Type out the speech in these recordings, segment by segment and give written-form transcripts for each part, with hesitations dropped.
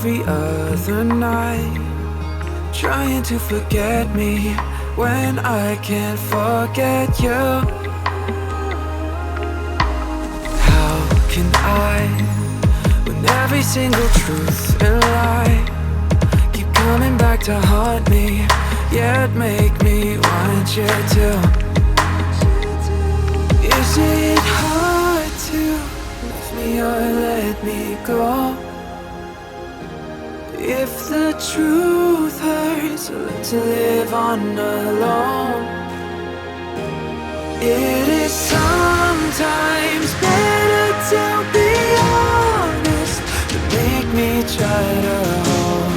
every other night, trying to forget me when I can't forget you. How can I, when every single truth and lie keep coming back to haunt me, yet make me want you to? Is it hard to love me or let me go? If the truth hurts, I'll learn to live on alone. It is sometimes better to be honest than make me try to hold.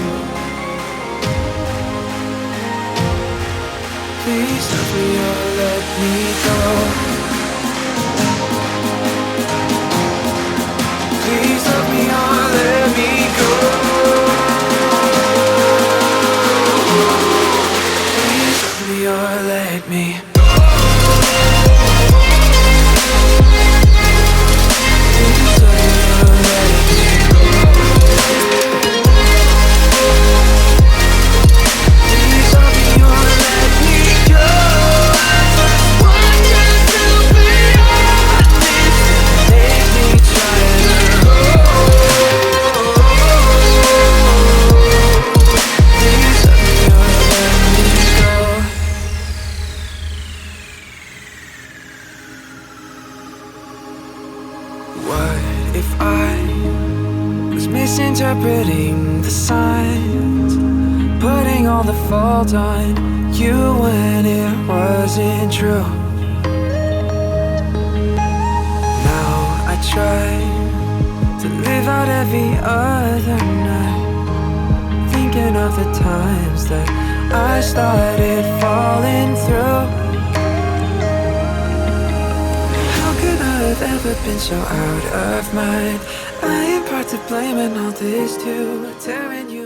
Please love me or let me go. Please love me or let me go. Please love me or let me go. Misinterpreting the signs, putting all the fault on you when it wasn't true. Now I try to live out every other night, thinking of the times that I started falling through. How could I have ever been so out of mind? I am part to blame and all this too, tearing you